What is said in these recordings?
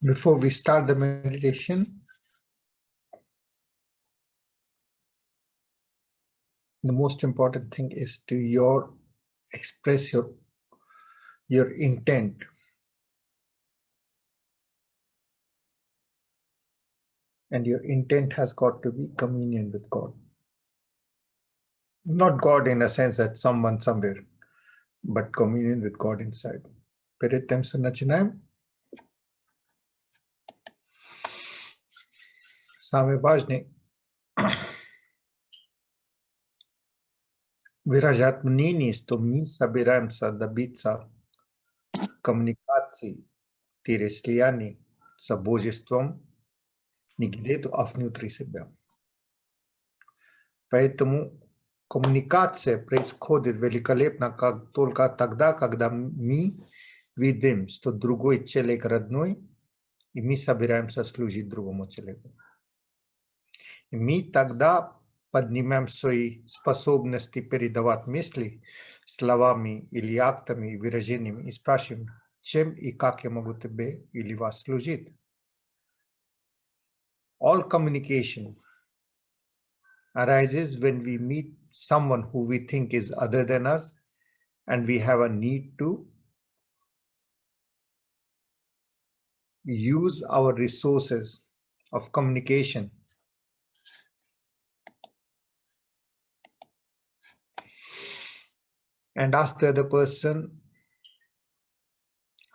Before we start the meditation, the most important thing is to express your intent. And your intent has got to be communion with God. Not God in a sense that someone somewhere, but communion with God inside. Перед тем, что начинаем, самое важное выражать мнение, что мы собираемся добиться коммуникации, слияния с Божеством не где-то, а внутри себя. Поэтому коммуникация происходит великолепно только тогда, когда мы видим, что другой человек родной, и мы собираемся служить другому человеку. И мы тогда поднимаем свои способности передавать мысли словами или актами, выражениями и спрашиваем, чем и как я могу тебе или вас служить. All communication arises when we meet someone who we think is other than us and we have a need to use our resources of communication and ask the other person,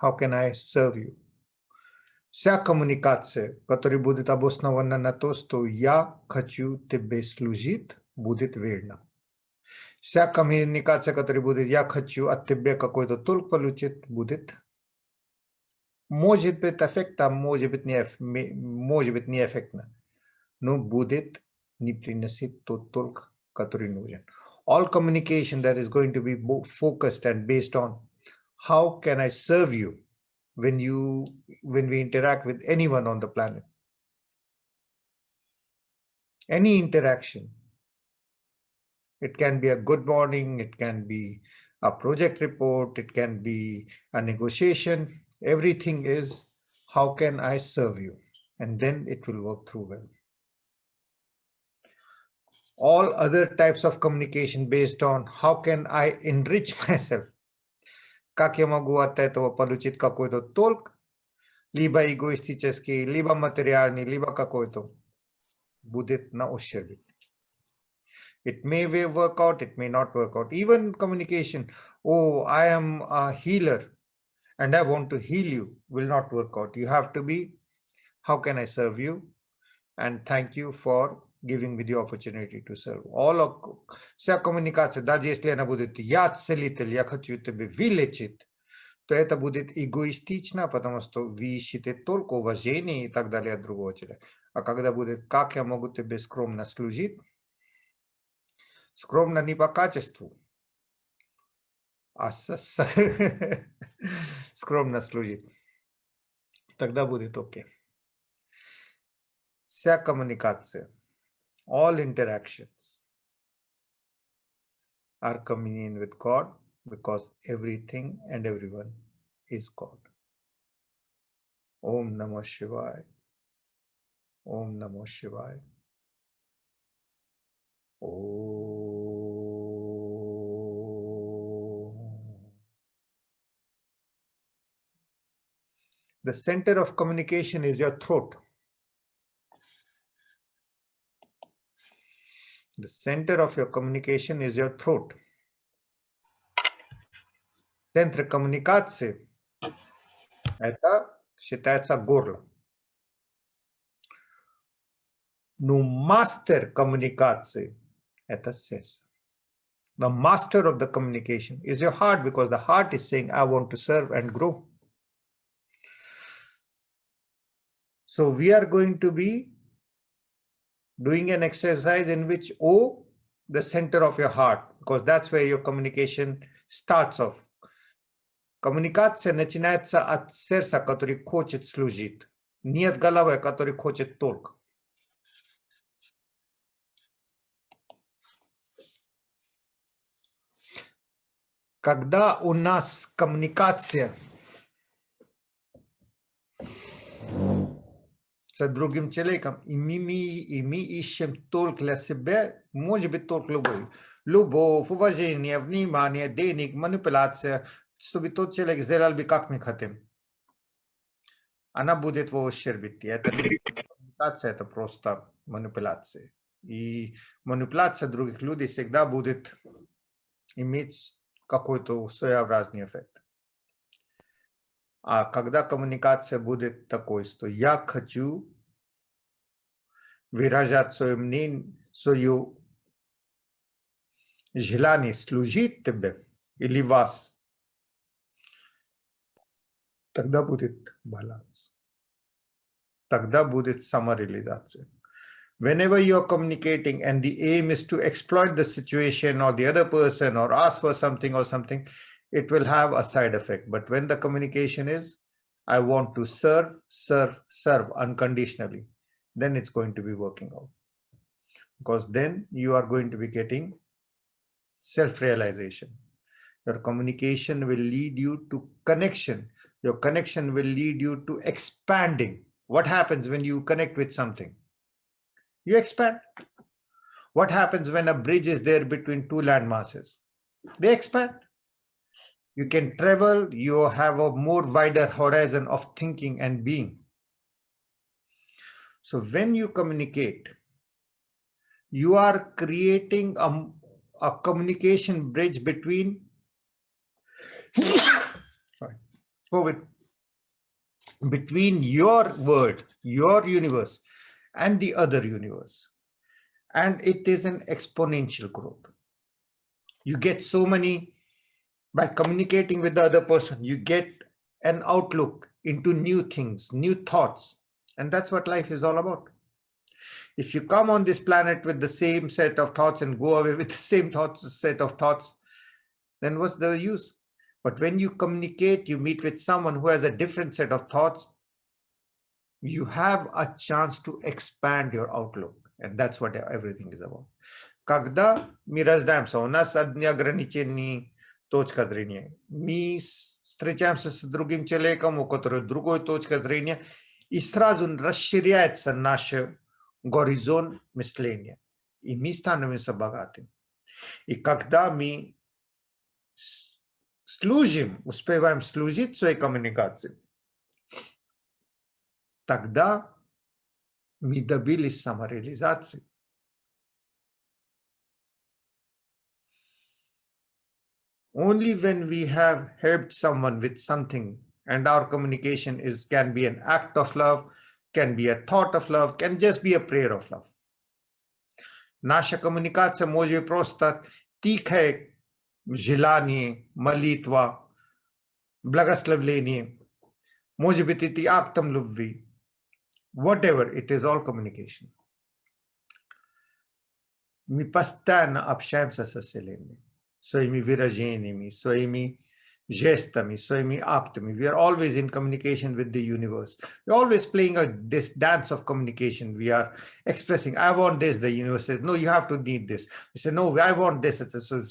how can I serve you? Вся коммуникация, которая будет обоснована на то, что я хочу тебе служить, будет верна. Вся коммуникация, которая будет я хочу от тебя какой-то толк получить, будет, может быть эффектно, может быть неэффектно, но будет не приносить тот толк, который нужен. All communication that is going to be focused and based on how can I serve you when we interact with anyone on the planet. Any interaction. It can be a good morning, it can be a project report, it can be a negotiation. Everything is how can I serve you? And then it will work through well. All other types of communication based on how can I enrich myself? Как я могу от этого получить какой-то толк, либо эгоистический, либо материальный, либо какой-то, будет на ущерб. It may work out, it may not work out. Even communication, oh, I am a healer and I want to heal you, will not work out. You have to be, how can I serve you? And thank you for giving me the opportunity to serve. Вся коммуникация, даже если она будет я целитель, я хочу тебя вылечить, то это будет эгоистично, потому что вы ищете только уважение и так далее от другого человека. А когда будет, как я могу тебе скромно служить, скромно не по качеству, а скромно служить, тогда будет окей. Вся коммуникация, all interactions are communion with God because everything and everyone is God. Om Namah Shivaya. Om Namah Shivaya. The center of communication is your throat. The center of your communication is your throat. Центр коммуникации – это считается горло. Но мастер коммуникации – это сердце. The master of the communication is your heart because the heart is saying, I want to serve and grow. So we are going to be doing an exercise in which the center of your heart, because that's where your communication starts off. Коммуникация начинается от сердца, который хочет служить, не от головы, который хочет только. Когда у нас коммуникация Sa drugim человеком, и мы ищем только для себя, может быть, только любовь. Любовь, уважение, внимание, денег, манипуляция, чтобы тот человек сделал бы, как мы хотим. Она будет в ущербе. Это не коммуникация, это просто манипуляция. И манипуляция других людей всегда будет иметь какой-то своеобразный эффект. А когда коммуникация будет такой, что я хочу выражать свое мнение, свое желание служить тебе или вас, тогда будет баланс. Тогда будет самореализация. Whenever you're communicating and the aim is to exploit the situation or the other person or ask for something or something, it will have a side effect. But when the communication is, I want to serve, serve, serve unconditionally, then it's going to be working out. Because then you are going to be getting self-realization. Your communication will lead you to connection. Your connection will lead you to expanding. What happens when you connect with something? You expand. What happens when a bridge is there between two land masses? They expand. You can travel, you have a more wider horizon of thinking and being. So when you communicate, you are creating a communication bridge between between your world, your universe, and the other universe. And it is an exponential growth. You get so many, by communicating with the other person, you get an outlook into new things, new thoughts. And that's what life is all about. If you come on this planet with the same set of thoughts and go away with the same set of thoughts, then what's the use? But when you communicate, you meet with someone who has a different set of thoughts, you have a chance to expand your outlook. And that's what everything is about. Когда мы рождаемся, у нас одни ограниченные точки зрения. Мы встречаемся с другим человеком, у которого другая точка зрения, и сразу расширяется наш горизонт мышления. И мы становимся богатыми. И когда мы служим, успеваем служить своей коммуникации, тогда мы добились самореализации. Only when we have helped someone with something and our communication can be an act of love, can be a thought of love, can just be a prayer of love. Наша коммуникация может просто тихое желание, молитва, благословление, может быть это актом любви. Whatever, it is all communication. Мы постоянно общаемся со Вселенной, своими выражениями, своими жестами, своими актами. We are always in communication with the universe. We're always playing this dance of communication. We are expressing, I want this. The universe says, no, you have to need this. We say, no, I want this. So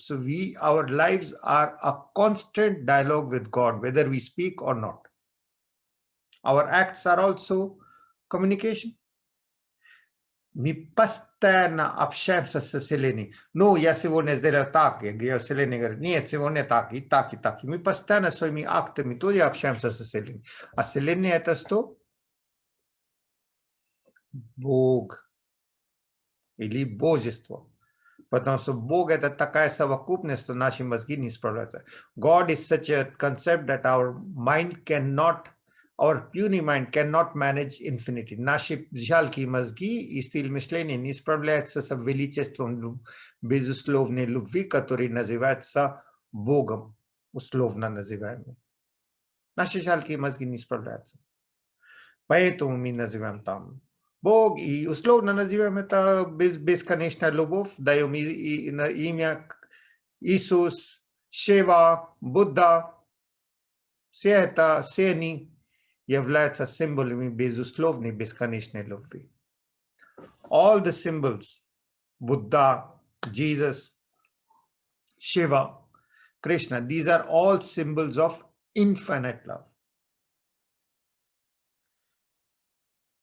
our lives are a constant dialogue with God, whether we speak or not. Our acts are also communication. Мы постоянно общаемся со Вселенной. Ну, я сегодня сделал так, я Вселенная говорит, нет, сегодня так, и так, и так. И мы постоянно своими актами тоже общаемся со Вселенной. А Вселенная это что? Бог. Или Божество. Потому что Бог это такая совокупность, что наши мозги не справляются. God is such a concept that our mind cannot, our puny mind cannot manage infinity. Наши жалкие мозги и стиль мышления не справляются с величеством безусловной любви, который называется Богом, условно называемый. Наши жалкие мозги не справляются. Поэтому мы называем там Бог и условно называем это бесконечная любовь, даем имя Иисус, Шива, Будда. Все они являются символами безусловной бесконечной любви. All the symbols, Buddha, Jesus, Shiva, Krishna, these are all symbols of infinite love.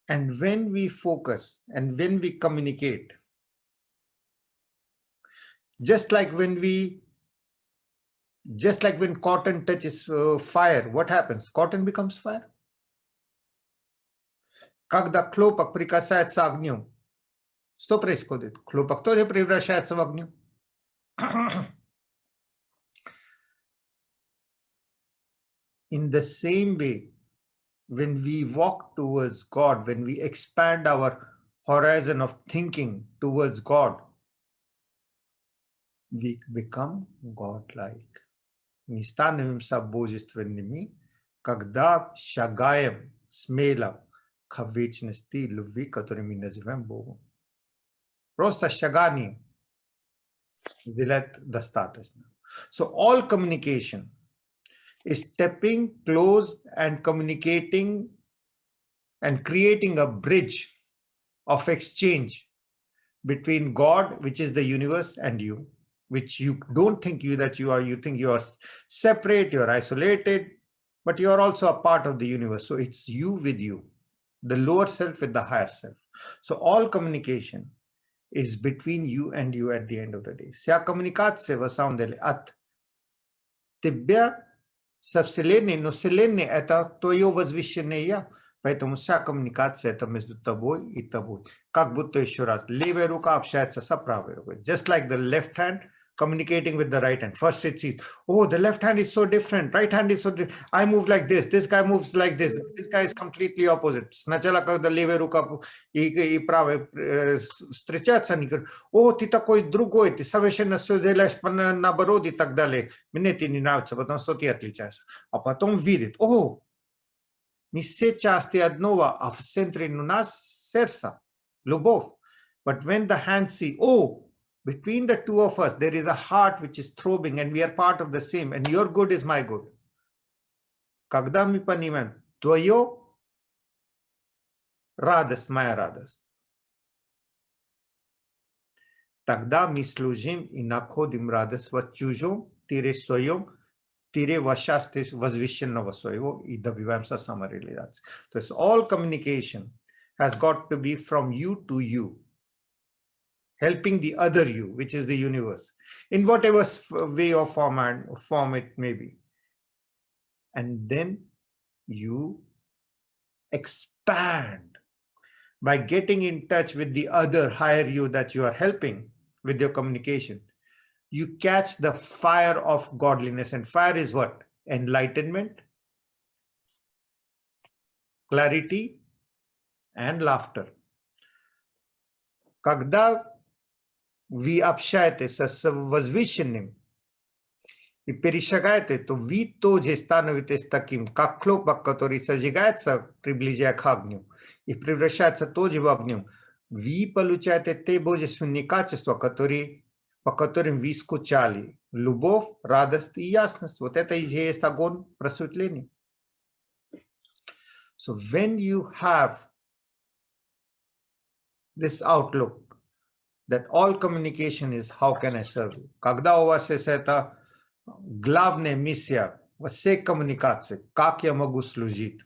And when we focus and when we communicate, just like when cotton touches fire, what happens? Cotton becomes fire. Когда хлопок прикасается огню, что происходит? Хлопок тоже превращается в огню. In the same way, when we walk towards God, when we expand our horizon of thinking towards God, we become God-like. Мы становимся божественными, когда шагаем смело к вечности любви, которую мы называем Богом. Просто шагание сделать достаточно. So all communication is stepping close and communicating and creating a bridge of exchange between God, which is the universe, and you, which you don't think you are, you think you are separate, you're isolated, but you are also a part of the universe. So it's you with you, the lower self with the higher self. So all communication is between you and you at the end of the day. Вся коммуникация в самом деле от тебя со Вселенной, но Вселенная — это твое возвышенное Я. Поэтому вся коммуникация — это между тобой и тобой. Как будто, еще раз, левая рука общается с правой рукой. Just like the left hand communicating with the right hand. First it sees, oh, the left hand is so different, right hand is so different. I move like this guy moves like this guy is completely opposite. Сначала, когда левая рука и правая встречаются, они говорят, о, ты такой другой, ты совершенно все делаешь наоборот и так далее. Мне ты не нравится, потому что ты отличаешься. А потом видит, о, мы все части одного, а в центре у нас сердце, любовь. But when the hands see, oh, between the two of us, there is a heart which is throbbing and we are part of the same, and your good is my good. Когда мы понимаем, твое радость, моя радость, тогда мы служим и находим радость в чужом, тире своем, тире в счастье возвышенного своего и добиваемся самореализации. То есть all communication has got to be from you to you, helping the other you, which is the universe, in whatever way or form it may be. And then you expand by getting in touch with the other higher you that you are helping with your communication. You catch the fire of godliness, and fire is what? Enlightenment, clarity, and laughter. Когда вы общаетесь с возвышенным и перешагаете, то вы тоже становитесь таким, как хлопок, который сожигается, приближая к огню, и превращается тоже в огню. Вы получаете те божественные качества, по которым вы скучали. Любовь, радость и ясность. Вот это и есть огонь просветления. So when you have this outlook, that all communication is how can I serve you. Когда у вас есть эта главная миссия во всей коммуникации, как я могу служить.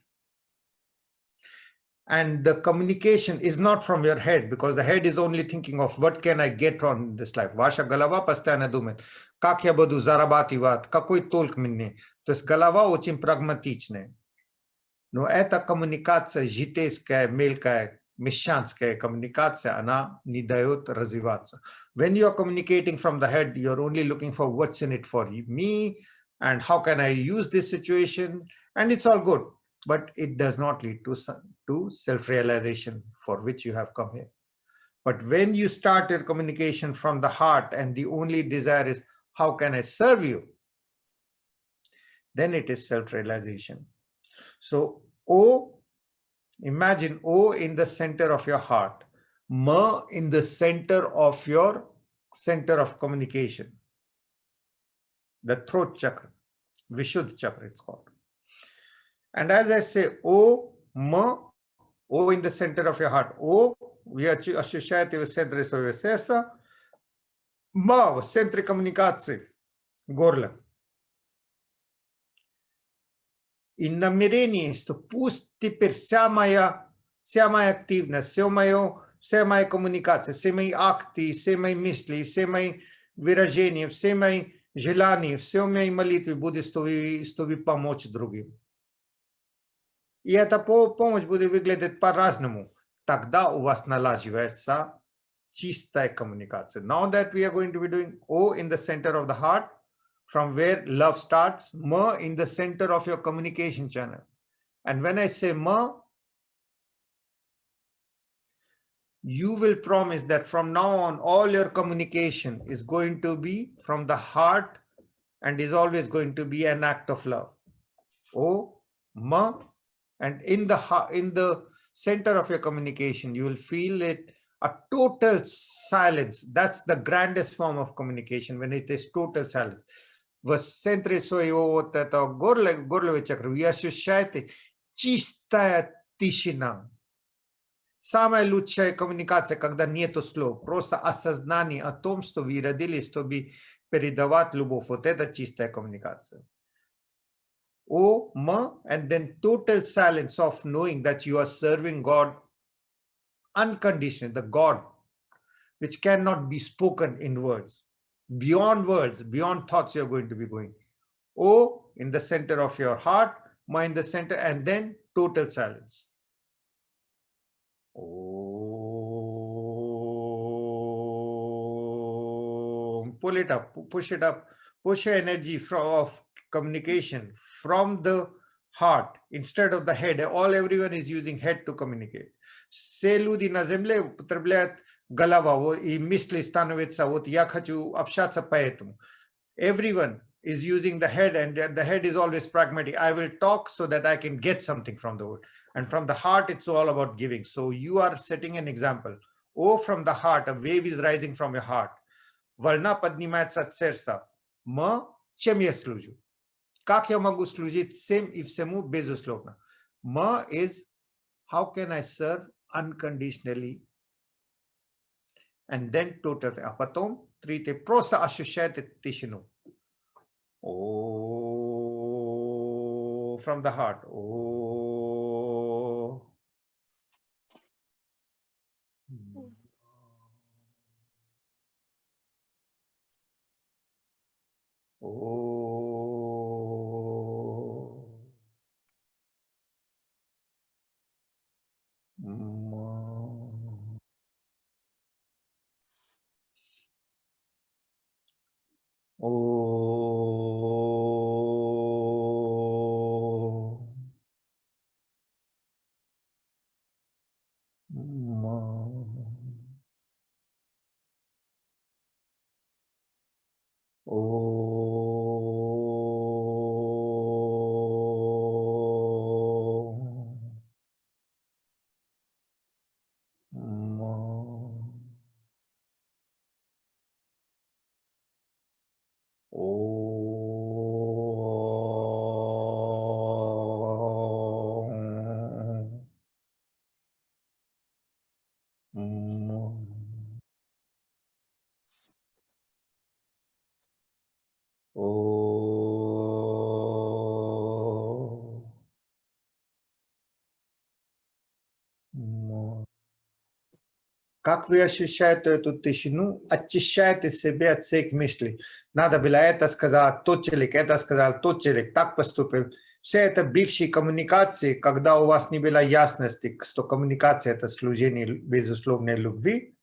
And the communication is not from your head, because the head is only thinking of what can I get from this life. Ваша голова постоянно думает, как я буду зарабатывать, какой толк мне. То есть голова очень прагматичная. Но эта коммуникация житейская, мелкая, мещанская коммуникация, она не дает развиваться. When you are communicating from the head, you're only looking for what's in it for me and how can I use this situation, and it's all good, but it does not lead to self-realization for which you have come here. But when you start your communication from the heart and the only desire is how can I serve you, then it is self-realization. So O, imagine O in the center of your heart, Ma in the center of your center of communication, the throat chakra, Vishuddha chakra it's called. And as I say, O, Ma, O in the center of your heart, O, вы ощущаете в центре своего сердца, Ма в центре коммуникации, горло. И намерение, что пусть теперь вся моя Sia mai activnost, sia mai komunikacja, sia mai akti, sia mai misli, sia mai выражение, все мои желания, все мои молитвы будут, чтобы помочь другим. И эта помощь будет выглядеть по-разному. Тогда у вас налаживается чистая коммуникация. Now that we are going to be doing O in the center of the heart, from where love starts, Ma in the center of your communication channel. And when I say Ma, you will promise that from now on, all your communication is going to be from the heart and is always going to be an act of love. O, Ma, and in the center of your communication, you will feel it a total silence. That's the grandest form of communication, when it is total silence. В центре своего вот этого горловой чакры вы ощущаете чистая тишина. Самая лучшая коммуникация, когда нету слов, просто осознание о том, что вы родились, чтобы передавать любовь. Вот это чистая коммуникация. O, Ma, and then total silence of knowing that you are serving God unconditionally, the God which cannot be spoken in words. Beyond words, beyond thoughts, you're going to be going. O in the center of your heart, Ma in the center, and then total silence. Pull it up, push it up, push your energy of communication from the heart instead of the head. Everyone is using head to communicate. Все люди на земле употребляют голова, и мысли становятся, вот я хочу общаться поэтому. Everyone is using the head, and the head is always pragmatic. I will talk so that I can get something from the word. And from the heart, it's all about giving. So you are setting an example. Oh, from the heart, a wave is rising from your heart. Волна поднимается от сердца. Ма, чем я служу? Как я могу служить всем и всему безусловно? Ma is, how can I serve unconditionally? And then total. А потом третье, просто ощущайте тишину. Oh, from the heart. Oh. Oh. Oh. Как вы ощущаете эту тишину, очищаете себя от всех мыслей. Надо было это сказать, тот человек это сказал, тот человек так поступил. Все это бывшие коммуникации, когда у вас не было ясности, что коммуникация – это служение безусловной любви,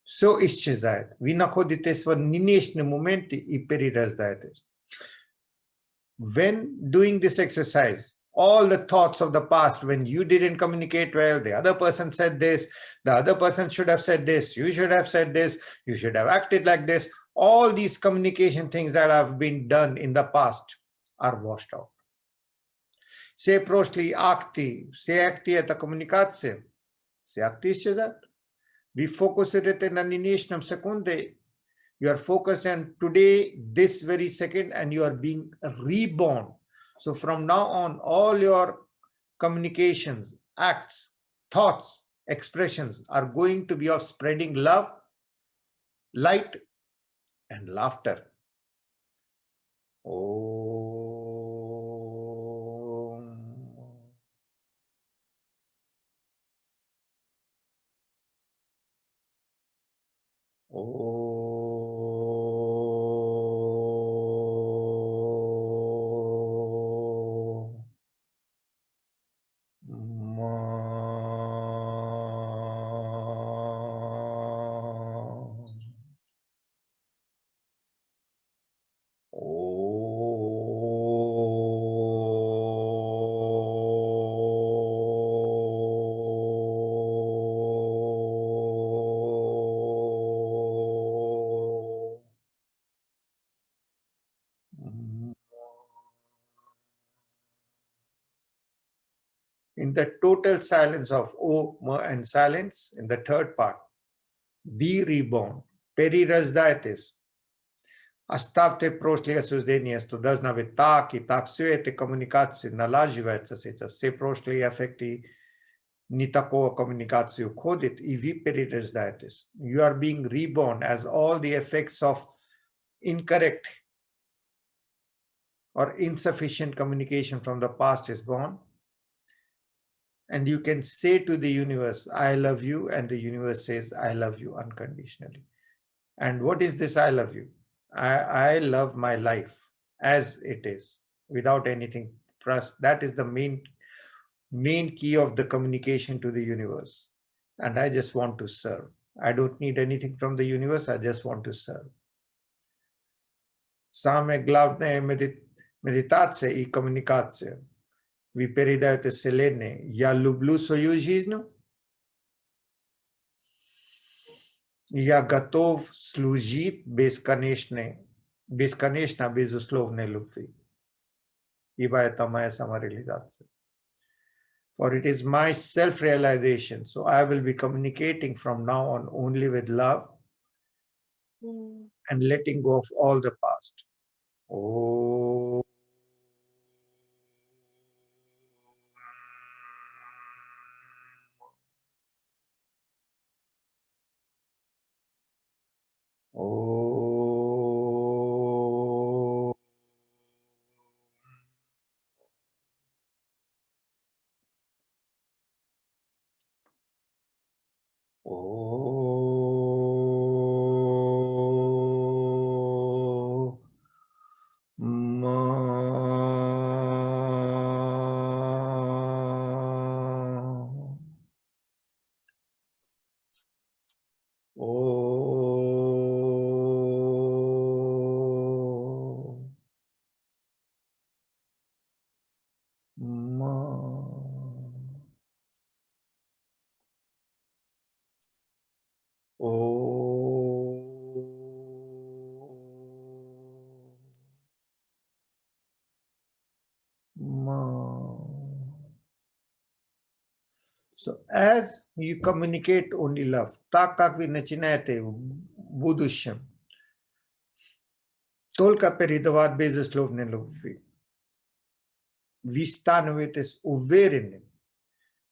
все исчезает. Вы находитесь в нынешнем моменте и перерождаетесь. When doing this exercise, all the thoughts of the past, when you didn't communicate well, the other person said this, the other person should have said this, you should have said this, you should have acted like this, all these communication things that have been done in the past are washed out. Все прошлые акты, все акты — это коммуникация, все акты исчезают. Вы фокусируете на нынешнем секунде. You are focused on today, this very second, and you are being reborn. So from now on, all your communications, acts, thoughts, expressions are going to be of spreading love, light, and laughter. In the total silence of O, M and silence, in the third part, be reborn, perirazdaetes. Оставьте прошлые осуждения, что должна быть так, и так все это коммуникация налаживается сейчас. Все прошлые эффекты не такого коммуникацию входит, и вы перерождаетесь. You are being reborn as all the effects of incorrect or insufficient communication from the past is gone. And you can say to the universe, I love you, and the universe says, I love you unconditionally. And what is this I love you? I love my life as it is, without anything plus. That is the main key of the communication to the universe. And I just want to serve. I don't need anything from the universe. I just want to serve. Самое главное медитация и коммуникация. Вы передаете Вселенной, я люблю свою жизнь, я готов служить бесконечно, безусловной любви. Ибо это моя самореализация. For it is my self-realization. So I will be communicating from now on only with love and letting go of all the past. Oh. Oh. Oh. Ma. Oh. Ma. So as you communicate only love, так как вы начинаете в будущем только передавать безусловной любви, вы становитесь уверенным,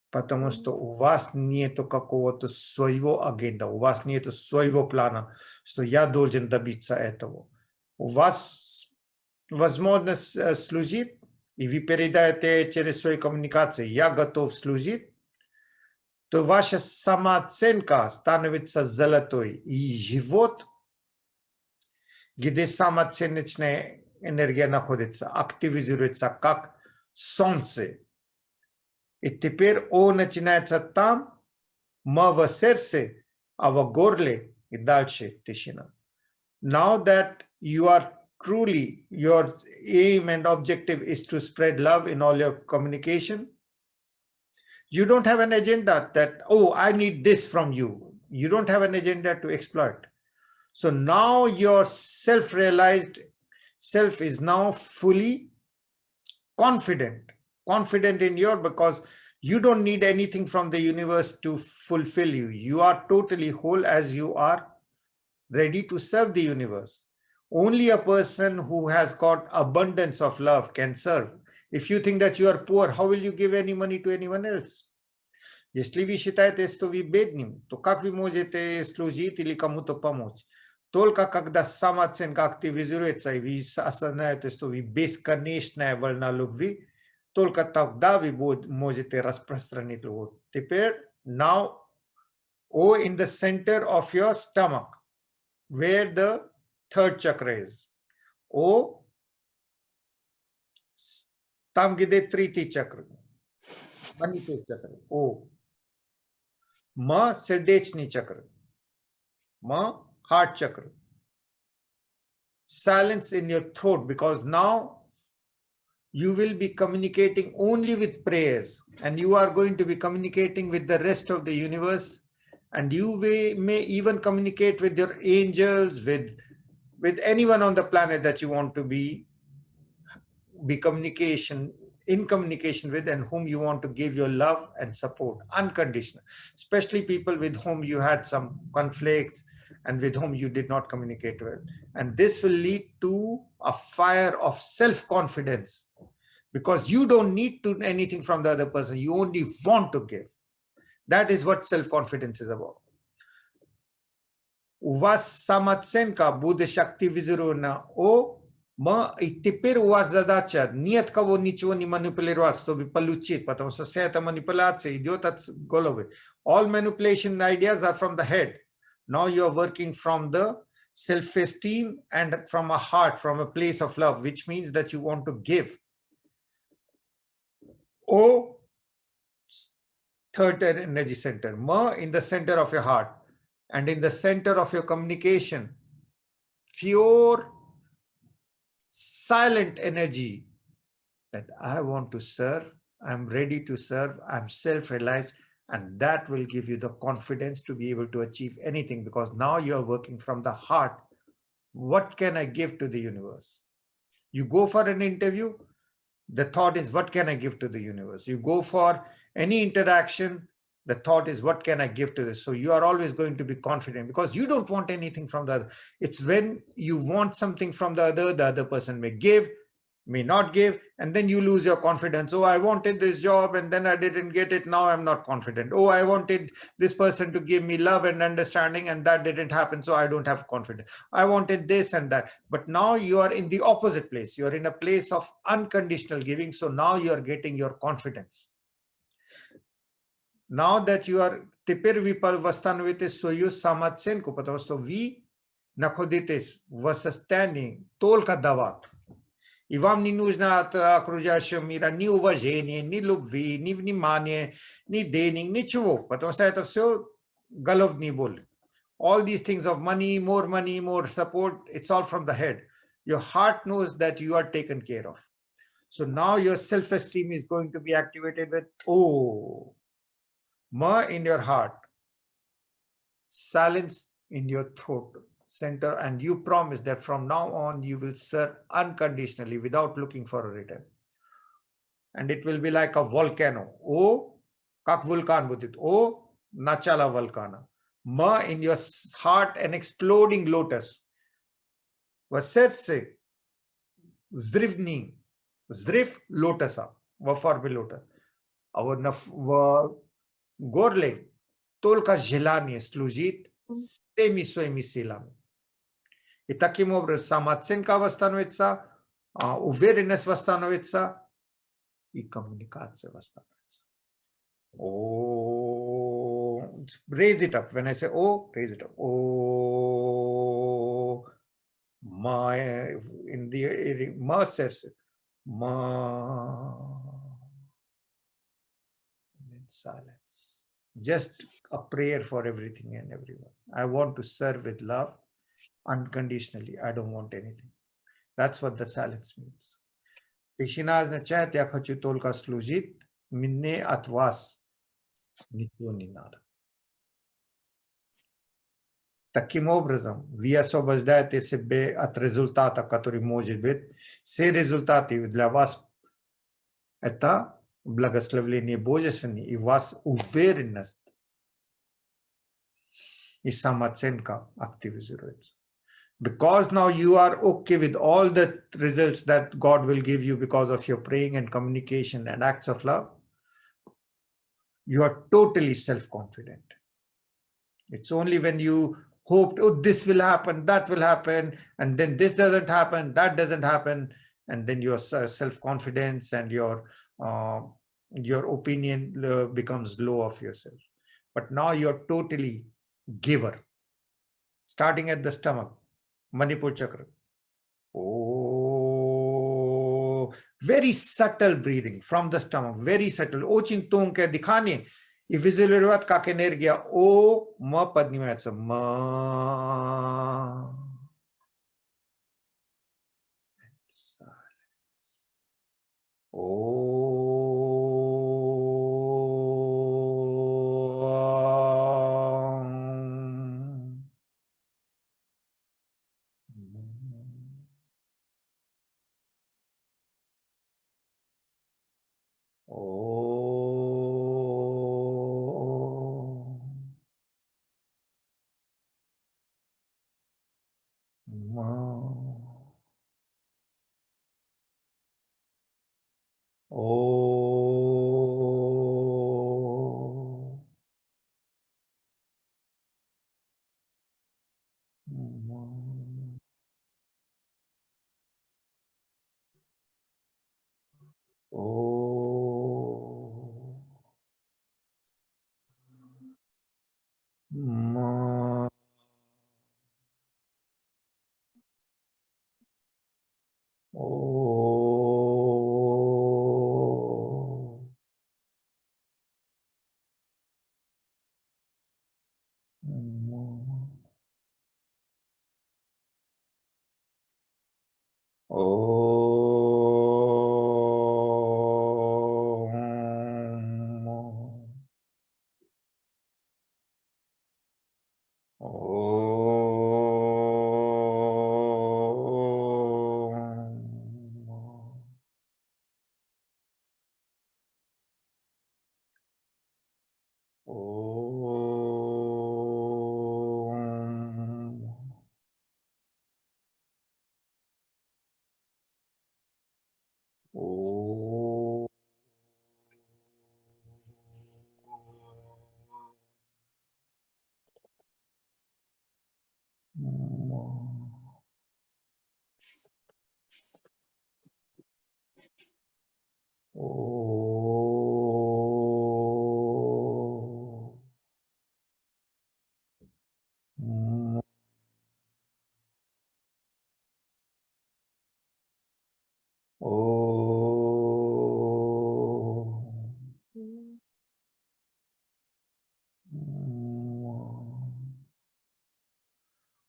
потому что у вас нету какого-то своего агента, у вас нету своего плана, что я должен добиться этого. У вас возможность служить, и вы передаете через свою коммуникацию, я готов служить, то ваша самооценка становится золотой. И живот, где самооценочная энергия находится, активизируется как солнце. И теперь он начинается там, в сердце, а в горле, и дальше тишина. Now that you are truly, your aim and objective is to spread love in all your communication, you don't have an agenda that, oh, I need this from you. You don't have an agenda to exploit. So now your self-realized self is now fully confident in your, because you don't need anything from the universe to fulfill you. You are totally whole as you are ready to serve the universe. Only a person who has got abundance of love can serve. If you think that you are poor, how will you give any money to anyone else? Если вы считаете, что вы бедным, то как вы можете служить или кому-то помочь? Только когда самооценка активизируется, и вы осознаете, что вы бесконечная волна любви, только тогда вы можете распространить любовь. Теперь, now, O in the center of your stomach, where the third chakra is. O, там, где третий чакра. Манипур чакра. O. Ма, сердечный чакра. Ма, heart chakra. silence in your throat, because now you will be communicating only with prayers, and you are going to be communicating with the rest of the universe, and you may even communicate with your angels, with anyone on the planet that you want to be in communication with, and whom you want to give your love and support unconditional, especially people with whom you had some conflicts and with whom you did not communicate well. And this will lead to a fire of self-confidence, because you don't need to anything from the other person, you only want to give. That is what self-confidence is about. У вас самооценка будет активизирована. И теперь у вас задача ни от кого ничего не манипулировать, чтобы получить, потому что вся эта манипуляция идет от головы. All manipulation ideas are from the head. Now you are working from the self-esteem and from a heart, from a place of love, which means that you want to give. O, third energy center. Ma, in the center of your heart. And in the center of your communication, pure, silent energy that I want to serve, I'm ready to serve, I'm self-realized, and that will give you the confidence to be able to achieve anything, because now you're working from the heart. What can I give to the universe? You go for an interview, the thought is, what can I give to the universe? You go for any interaction, the thought is, what can I give to this? So you are always going to be confident, because you don't want anything from the other. It's when you want something from the other person may give, may not give, and then you lose your confidence. Oh, I wanted this job and then I didn't get it. Now I'm not confident. Oh, I wanted this person to give me love and understanding and that didn't happen, so I don't have confidence. I wanted this and that. But now you are in the opposite place. You are in a place of unconditional giving. So now you are getting your confidence. Now that you are теперь вы восстановите свою самооценку, потому что вы находитесь в состоянии только давать. И вам не нужно от окружающего мира ни уважения, ни любви, ни внимания, ни денег, ничего, потому что это все головные боли. All these things of money, more support, it's all from the head. Your heart knows that you are taken care of. So now your self-esteem is going to be activated with, oh, Ma in your heart, silence in your throat center, and you promise that from now on you will serve unconditionally without looking for a return. And it will be like a volcano. Oh, как вулкан будет. Oh, начало вулкана. Ma in your heart, an exploding lotus. В сердце взрыв лотоса, во форме лотоса. А вот в горле только желание служить всеми своими силами. И таким образом самооценка восстановится, уверенность восстановится и коммуникация восстановится. Oh, raise it up. When I say oh, raise it up. Oh, my, in the ma serse, ma, in silence. Just a prayer for everything and everyone. I want to serve with love unconditionally. I don't want anything. That's what the silence means. Тишина означает, я хочу только служить, мне от вас ничего не надо. Таким образом, вы освобождаете себя от результата, который может быть. Все результаты для вас – это благословение божественное, и у вас уверенность и самооценка активизируется. Because now you are okay with all the results that God will give you because of your praying and communication and acts of love, you are totally self-confident. It's only when you hoped, oh, this will happen, that will happen, and then this doesn't happen, that doesn't happen, and then your self-confidence and your opinion becomes low of yourself. But now you're totally giver, starting at the stomach, Manipur chakra. Oh, very subtle breathing from the stomach, very subtle. Очень тонкое дыхание и визуализировать, как энергия ма поднимается. Ма.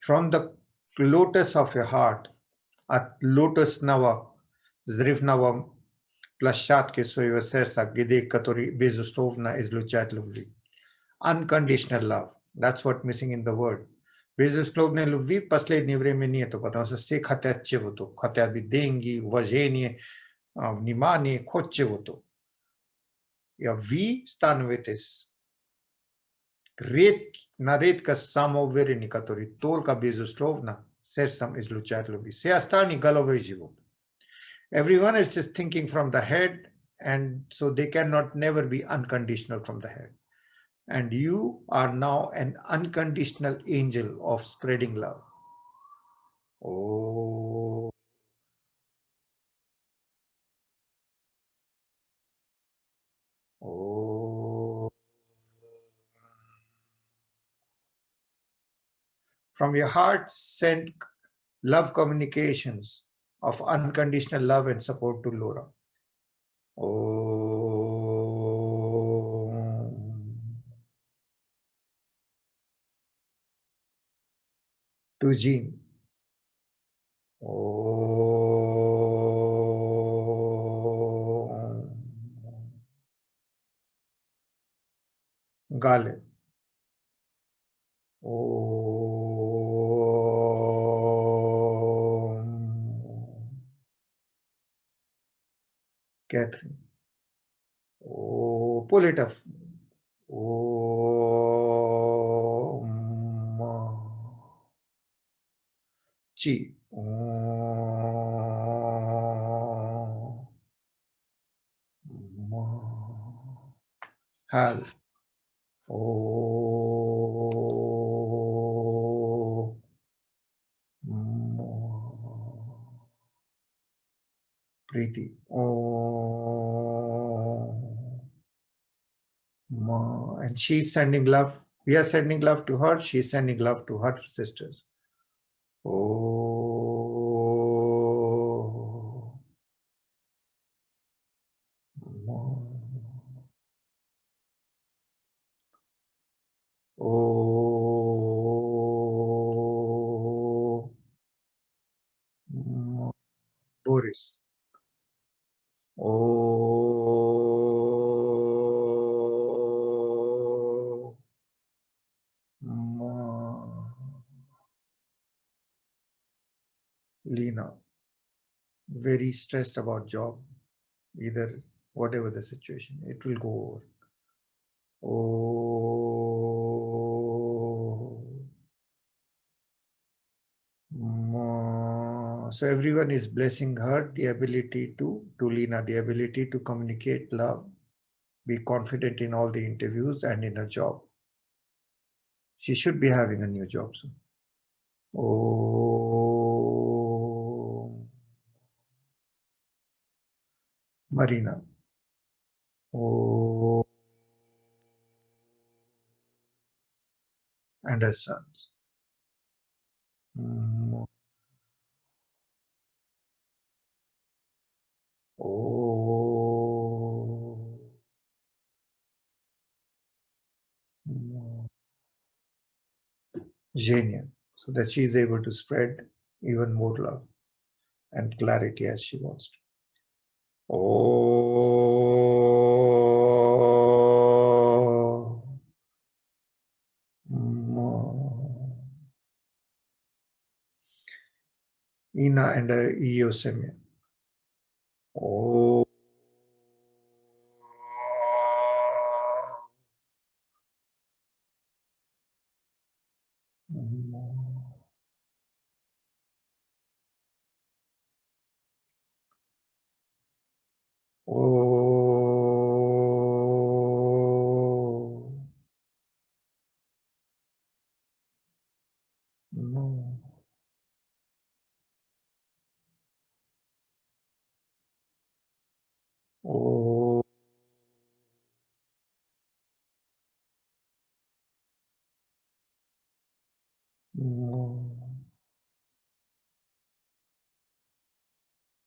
From the lotus of your heart, at lotus nava, zriv nava, plasciatche svoje serca, gide который безусловно излучает любви. Unconditional love. That's what missing in the word. Безусловной любви в последнее время нету, потому что все хотят чего-то. Хотят быть деньги, уважение, внимание, хоть чего-то. И вы становитесь на редкость самоуверенный, который только безусловно сердцем излучает любви. Все остальные головой живут. Everyone is just thinking from the head, and so they cannot never be unconditional from the head. And you are now an unconditional angel of spreading love. Oh. Oh. From your heart, send love communications of unconditional love and support to Laura. Oh. To Jean. Oh. Gale. Oh. Catherine. Oh, pull it up. Oh. Chi. Oh. Hal. Oh. Preeti. Oh. And she's sending love. We are sending love to her. She's sending love to her sisters. Oh. Oh. Boris. Oh, Lena, very stressed about job, either whatever the situation, it will go over. Oh, so everyone is blessing her the ability to Lena, the ability to communicate love, be confident in all the interviews and in her job. She should be having a new job soon. Oh, Marina. Oh, and her sons. Oh, Genial. So that she is able to spread even more love and clarity as she wants to. Oh, Ina and Ioseme. Oh, oh, no. Oh, no.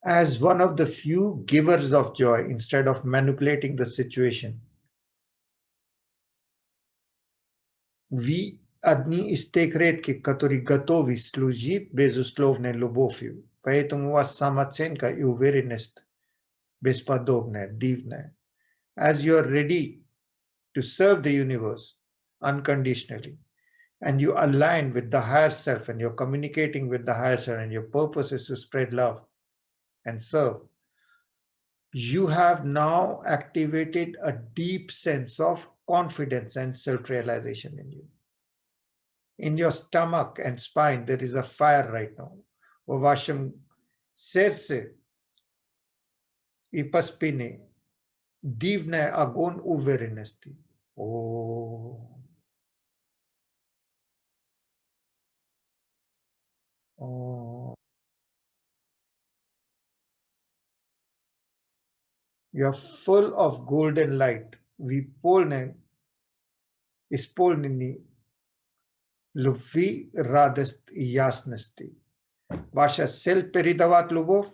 As one of the few givers of joy, instead of manipulating the situation, vi одни из тех редких, которые готовы служить безусловной любовью. Поэтому у вас самооценка и уверенность бесподобная, дивная. As you are ready to serve the universe unconditionally, and you align with the higher self, and you're communicating with the higher self, and your purpose is to spread love and serve, you have now activated a deep sense of confidence and self-realization in you. In your stomach and spine, there is a fire right now. O vašem srce I po spini divne agon uverenosti. Oh. Oh. You are full of golden light. Vi polne исполнены любви, радость и ясности. Ваша цель передавать любовь.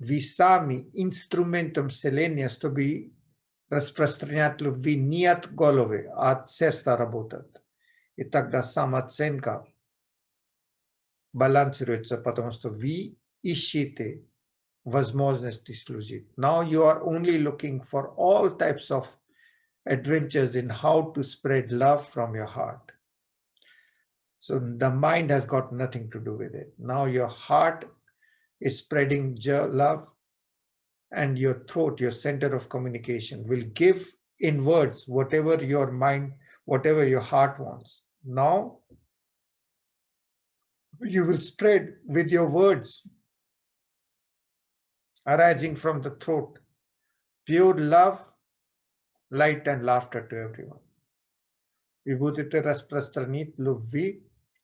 Вы сами инструментом вселения, чтобы распространять любви не от головы, а от сердца работать. И тогда самооценка балансируется, потому что вы ищете возможности служить. Now you are only looking for all types of adventures in how to spread love from your heart. So the mind has got nothing to do with it. Now your heart is spreading love, and your throat, your center of communication, will give in words whatever your mind, whatever your heart wants. Now you will spread with your words arising from the throat pure love, light and laughter to everyone. Вы будете распространить любви,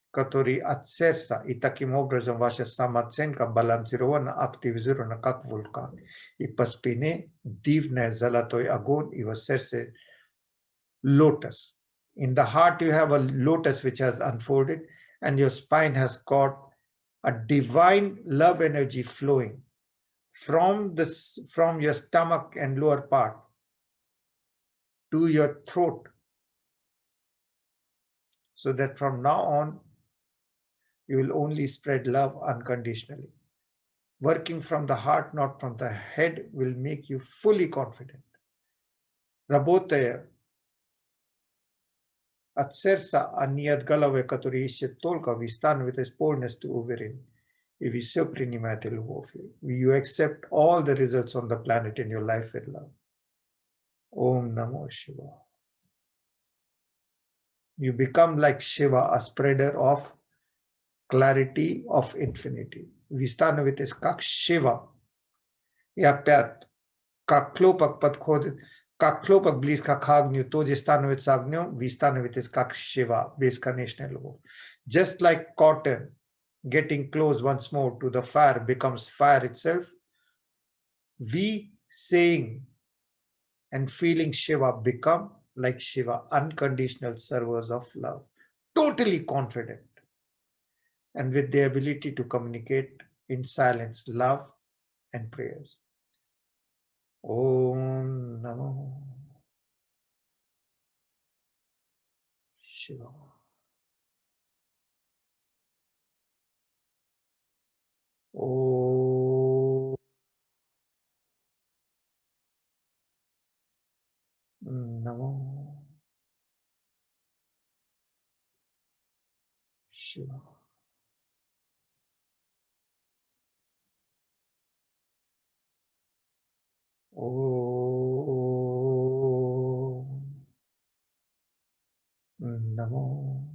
которые от сердца, и таким образом ваша самооценка балансирована, активизирована, как вулкан. И по спине дивный золотой огонь, и в сердце lotus. In the heart you have a lotus which has unfolded, and your spine has got a divine love energy flowing from your stomach and lower part to your throat, so that from now on You will only spread love unconditionally. Working from the heart, not from the head, will make you fully confident. Работая от сердца, а не от головы, который ищет только, вы становитесь полностью уверены. И вы все принимаете любовью. You accept all the results on the planet in your life with love. Om Namo Shiva. You become like Shiva, a spreader of clarity of infinity. Вы становитесь как Шива. И опять, как хлопок подходит, как хлопок близко к огню, тот же становится огнем, вы становитесь как Шива, бесконечная любовь. Just like cotton getting close once more to the fire becomes fire itself, we saying and feeling Shiva become like Shiva, unconditional servers of love, totally confident, and with the ability to communicate in silence, love and prayers. Om Namo Shiva. Om Namo Shiva. Om Namo.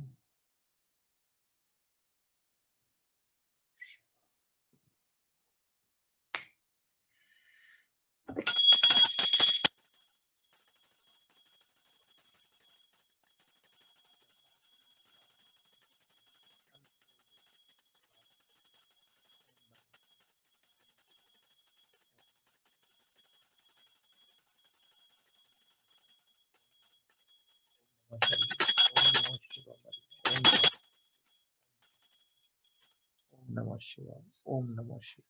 Om Namah Shiva. Om Namah Shiva.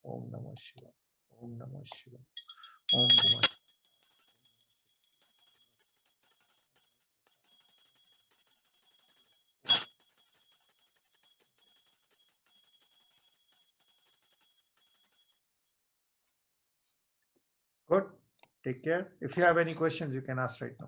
Om Namah Shiva. Om Namah Shiva. Om Namah Shiva. Good. Take care. If you have any questions, you can ask right now.